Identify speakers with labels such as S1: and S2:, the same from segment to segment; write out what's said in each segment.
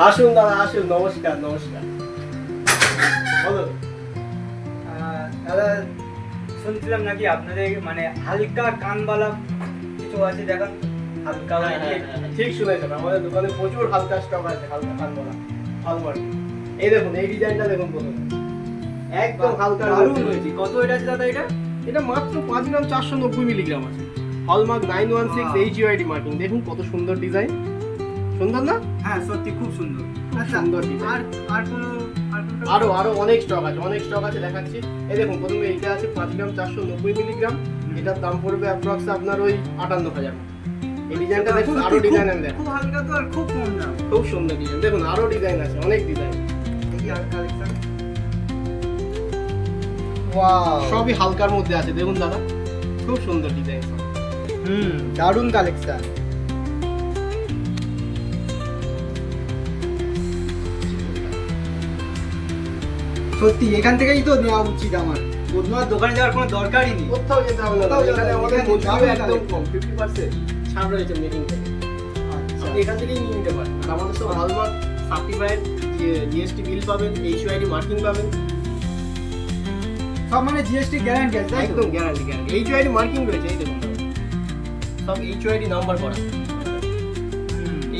S1: আসুন দাদা আসুন, নমস্কার নমস্কার। বলো
S2: দাদা, শুনছিলাম নাকি আপনাদের মানে হালকা কানবালা কিছু আছে, দেখান হালকা।
S1: ঠিক শুনেছেন, আমাদের দোকানে প্রচুর হালকা স্টক আছে, হালকা কানবালা হলমার্ক। এই দেখুন, এই ডিজাইনটা দেখুন প্রথমে, একদম হালকা
S2: দারুণ হয়েছে। কত এটা আছে দাদা?
S1: এটা মাত্র 5 গ্রাম 490 মিলিগ্রাম আছে, হলমার্ক 916 HUID মার্কিং। দেখুন কত সুন্দর ডিজাইন, সুন্দর না?
S2: হ্যাঁ সত্যি খুব সুন্দর। আচ্ছা,
S1: সুন্দর ডিজাইন।
S2: আর কোনো
S1: আরো অনেক স্টক আছে, অনেক স্টক আছে, দেখাচ্ছি। এই দেখুন প্রথমে এইটা আছে 5 গ্রাম 490 মিলিগ্রাম। এটার দাম পড়বে অ্যাপ্রক্স আপনার ওই 58,000। এই ডিজাইনটা দেখুন, আরো ডিজাইন আমি দেখাবো।
S2: খুব হালকা তো আর খুব কম দাম।
S1: খুব সুন্দর ডিজাইন, দেখুন আরো ডিজাইন আছে, অনেক ডিজাইন।
S2: এই আর কালেকশন, ওয়াও,
S1: সবই হালকার মধ্যে আছে, দেখুন দাদা খুব সুন্দর ডিজাইন।
S2: দারুণ কালেকশন। সত্যি এখান থেকেই তো নেওয়া উচিত আমার, অন্য দোকানে যাওয়ার কোনো দরকারই নেই।
S1: কোথাও যেতে হবে না,
S2: কোথাও যেতে
S1: এখানে
S2: হবে না,
S1: আমাদের
S2: এখানে
S1: মজুরি
S2: দারুণ
S1: একদম
S2: collection।
S1: কম, 50% ছাড় রয়েছে মেকিং থেকে।
S2: আচ্ছা,
S1: আপনি এখান থেকেই নিয়ে নিতে পারেন। আর আমাদের সব হলমার্ক সার্টিফাইড, জিএসটি বিল পাবেন, HUID মার্কিং পাবেন,
S2: সব মানে জিএসটি গ্যারান্টি আছে, তাই তো?
S1: একদম গ্যারান্টি গ্যারান্টি। HUID মার্কিং রয়েছে, এই দেখুন সব HUID নাম্বার করা,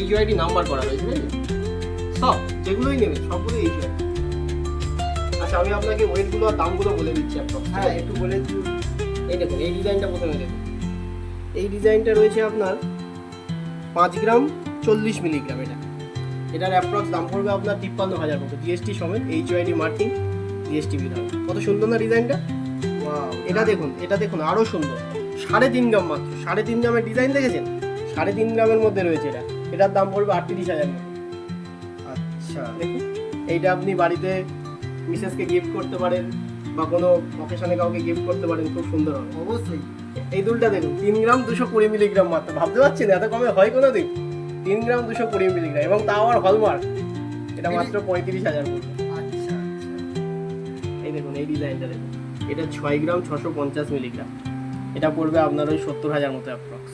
S1: HUID নাম্বার করা রয়েছে, বুঝলেন? সব যেগুলোই নেবেন সবগুলো HUID। আচ্ছা, আমি আপনাকে ওয়েটগুলো আর দামগুলো বলে দিচ্ছি আপনার।
S2: হ্যাঁ একটু বলে দিন।
S1: এই দেখুন, এই ডিজাইনটা প্রথমে দেখুন। এই ডিজাইনটা রয়েছে আপনার 5 গ্রাম 40 মিলিগ্রাম। এটার অ্যাপ্রক্স দাম পড়বে আপনার 53,000 মতো, জিএসটি সমেত, HUID মার্কিং, জিএসটি বিল হবে। কত সুন্দর না ডিজাইনটা?
S2: ওয়াও,
S1: এটা দেখুন আরো সুন্দর। 3.5 গ্রাম মাত্র, 3.5 গ্রামের ডিজাইন দেখেছেন? 3.5 গ্রামের মধ্যে রয়েছে এটা। এটার দাম পড়বে 38,000 মতো।
S2: আচ্ছা,
S1: দেখুন, এইটা আপনি বাড়িতে মিসেসকে গিফট করতে পারেন বা কোনো অকেশনে কাউকে গিফট করতে পারেন, খুব সুন্দর হবে।
S2: অবশ্যই।
S1: এই দুলটা দেখুন, 3 গ্রাম 220 মিলিগ্রাম মাত্র। ভাবতে পারছেন এত কমে হয় কোনো দিন? 3 গ্রাম 220 মিলিগ্রাম, এবং তাও আর হলমার্ক। এটা মাত্র 35,000 পড়বে।
S2: আচ্ছা,
S1: এই দেখুন, এই ডিজাইনটা দেখুন, এটা 6 গ্রাম 650 মিলিগ্রাম। এটা পড়বে আপনার ওই 70,000 মতো অ্যাপ্রক্স।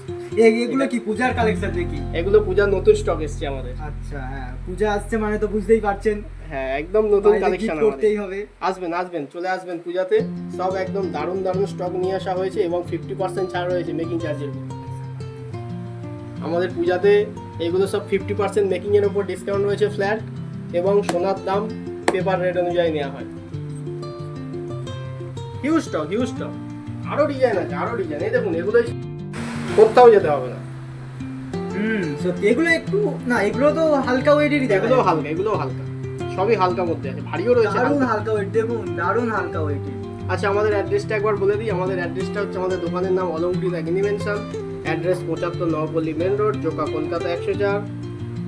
S2: এগুলো কি পূজার কালেকশন দেখি?
S1: এগুলো পূজার নতুন স্টক এসছে আমাদের।
S2: আচ্ছা, হ্যাঁ পূজা আসছে মানে তো বুঝতেই পারছেন,
S1: হ্যাঁ একদম নতুন
S2: বাইরে
S1: কালেকশন
S2: gift
S1: আমাদের।
S2: করতেই হবে।
S1: আসবেন চলে আসবেন পূজাতে। সব একদম দারুণ দারুণ স্টক নিয়ে আসা হয়েছে, এবং 50% ছাড় রয়েছে মেকিং চার্জের উপর। আমাদের পূজাতে এগুলো সব 50% মেকিং এর উপর ডিসকাউন্ট রয়েছে ফ্ল্যাট, এবং সোনার দাম পেপার রেট অনুযায়ী নেওয়া হয়। Huge stock. আরো ডিজাইন আছে, আরো ডিজাইন। এই দেখুন, এগুলো কোথাও যেতে হবে না।
S2: সত্যি এগুলো একটু না, এগুলো তো হালকা ওয়েটেরই,
S1: এগুলোও হালকা, সবই হালকার মধ্যে আছে, ভারীও রয়েছে।
S2: দারুণ হালকা ওয়েট, দেখুন দারুণ হালকা ওয়েটের।
S1: আচ্ছা, আমাদের অ্যাড্রেসটা একবার বলে দিই। আমাদের অ্যাড্রেসটা হচ্ছে, আমাদের দোকানের নাম Alankrita Agni mansion, address 75 Nabapalli main road, Joka, Kolkata 104।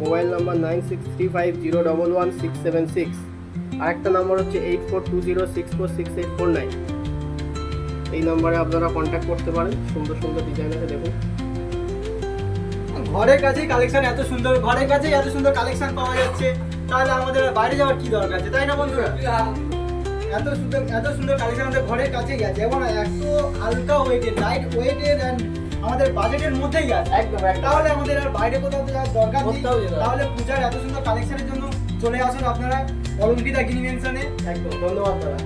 S1: Mobile number 9635011676। আরেকটা নাম্বার হচ্ছে 8420646849। এই নাম্বারে আপনারা কন্ট্যাক্ট করতে পারেন। সুন্দর সুন্দর ডিজাইন আছে, দেখুন।
S2: ঘরের কাছেই কালেকশন এত সুন্দর, ঘরের কাছেই এত সুন্দর কালেকশন পাওয়া যাচ্ছে, তাহলে আমাদের আর বাইরে যাওয়ার কি দরকার আছে, তাই না বন্ধুরা? এত সুন্দর কালেকশন আমাদের ঘরের কাছেই আছে, এবং এত হালকা ওয়েটের, লাইট ওয়েটের, আমাদের বাজেটের মধ্যেই আছে
S1: একদম।
S2: তাহলে আমাদের আর বাইরে কোথাও যাওয়ার দরকার নেই।
S1: কোথাও যেতে হবে না।
S2: তাহলে পূজার এত সুন্দর কালেকশনের জন্য চলে আসুন আপনারা অলঙ্কৃত এগ্নি মেনশনে।
S1: একদম, ধন্যবাদ দাদা।